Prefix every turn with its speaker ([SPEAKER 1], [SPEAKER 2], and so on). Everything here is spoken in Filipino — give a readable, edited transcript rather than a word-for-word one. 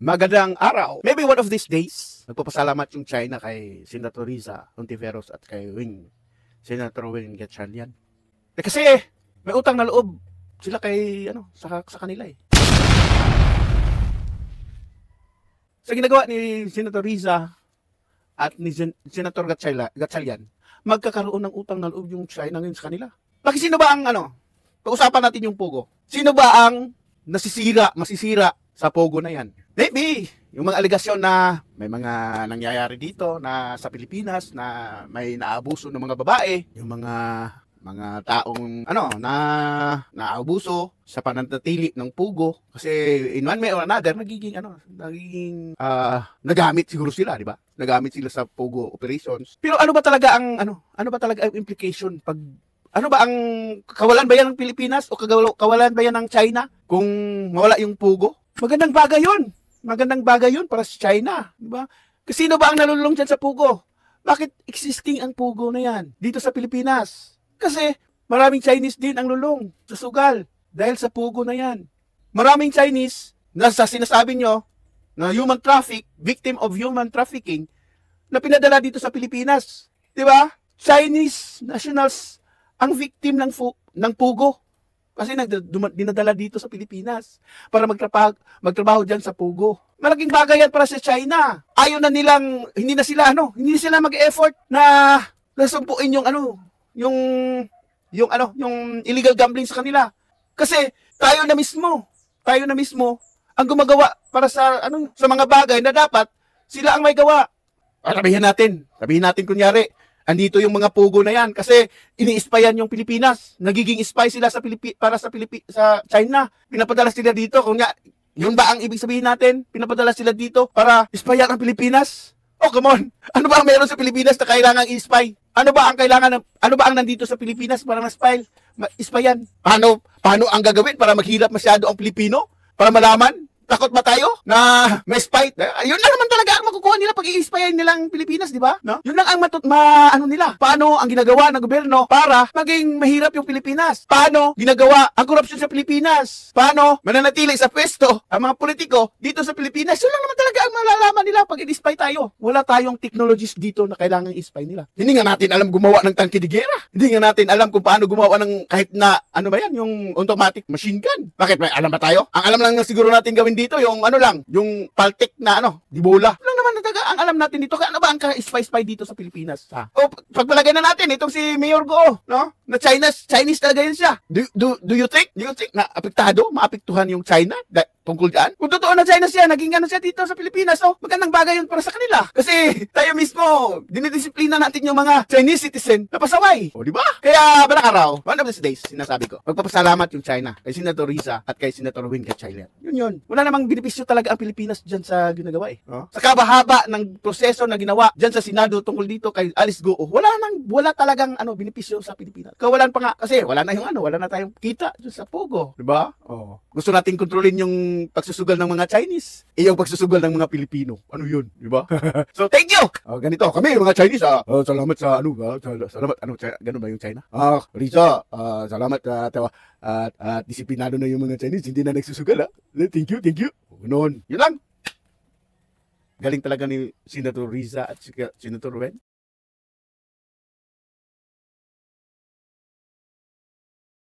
[SPEAKER 1] Magandang araw. Maybe one of these days, nagpapasalamat yung China kay Senator Riza Hontiveros at kay Senator Wing Gatchalian. Kasi may utang na loob sila kay sa kanila eh. Sa ginagawa ni Senator Riza at ni Senator Gatchalian, magkakaroon ng utang na loob yung China ngayon sa kanila. Bakit sino ba ang pag-usapan natin yung Pogo. Sino ba ang masisira sa Pogo na yan? Maybe, yung mga aligasyon na may mga nangyayari dito na sa Pilipinas na may naabuso ng mga babae, yung mga taong naabuso sa pananatili ng Pogo kasi in one way or another nagiging nagamit siguro sila, di ba? Nagamit sila sa Pogo operations. Pero ano ba talaga ang implication pag ano ba ang kawalan ba yan ng Pilipinas o kawalan ba yan ng China kung mawala yung Pogo? Magandang bagay 'yon. Magandang bagay 'yon para sa China, di ba? Kasi sino ba ang nalululong diyan sa Pogo? Bakit existing ang Pogo na yan dito sa Pilipinas? Kasi maraming Chinese din ang lulong sa sugal dahil sa Pogo na yan. Maraming Chinese na sa sinasabi nyo na victim of human trafficking na pinadala dito sa Pilipinas. Di ba? Chinese nationals ang victim ng Pogo. Kasi dinadala dito sa Pilipinas para magtrabaho diyan sa Pogo. Malaking bagay yan para sa China. Ayaw na nilang, hindi sila mag-effort na sumpuin yung illegal gambling sa kanila. Kasi tayo na mismo ang gumagawa para sa mga bagay na dapat sila ang may gawa. Sabihin natin kunyari, andito yung mga Pogo na yan kasi ini-spyan yung Pilipinas. Nagiging spy sila sa China. Pinapadala sila dito. Yun ba ang ibig sabihin natin? Pinapadala sila dito para spyan ang Pilipinas? Oh, come on. Ano ba ang meron sa Pilipinas na kailangang i-spy? Ano ba ang nandito sa Pilipinas para spyan? Paano ang gagawin para maghirap masyado ang Pilipino? Para malaman? Takot ba tayo na may spy? Yun lang naman talaga ang makukuha nila pag i-spyan nilang Pilipinas, di ba? No? Yun lang ang nila. Paano ang ginagawa ng gobyerno para maging mahirap yung Pilipinas? Paano ginagawa ang korupsyon sa Pilipinas? Paano mananatili sa pwesto ang mga politiko dito sa Pilipinas? Yun lang naman talaga ang malalaman nila pag i-spy tayo. Wala tayong technologies dito na kailangan i-spy nila. Hindi nga natin alam gumawa ng tangke de guerra. Hindi nga natin alam kung paano gumawa ng kahit na yung automatic machine gun. Bakit may alam ba tayo? Ang alam lang na siguro natin gawin dito yung yung paltik na dibola. Lang naman talaga ang alam natin dito. Ano ba ang ka-spy dito sa Pilipinas? O pagpalagay na natin itong si Mayor Go, no? Na Chinese talaga yun siya. Do you think na maapektuhan yung China tungkol diyan? Kung totoo na China siya, naging siya dito sa Pilipinas, magandang bagay yun para sa kanila. Kasi tayo mismo, dinidisiplina natin yung mga Chinese citizen na pasaway. O, di ba? Kaya, balang araw, one of these days, sinasabi ko, magpapasalamat yung China kay Senator Riza at kay Senator Wing Gatchalian. Yun. Wala namang benepisyo talaga ang Pilipinas dyan sa ginagawa eh. Sa kabahaba ng proseso na ginawa dyan sa Senado tungkol dito kay Alice Go, wala talagang benepisyo sa Pilipinas. Kawalan pa nga, kasi wala na tayong kita dyan sa Pogo. Di ba? Gusto nating kontrolin yung pagsusugal ng mga Chinese, yung pagsusugal ng mga Pilipino. Ano yun, di ba? So, thank you! Ganito, kami mga Chinese, salamat sa salamat, ganun ba yung China? Riza, salamat, at disiplinado na yung mga Chinese, hindi na nagsusugal, Thank you. Ganun. Yun lang. Galing talaga ni Senator Riza at Senator Wen.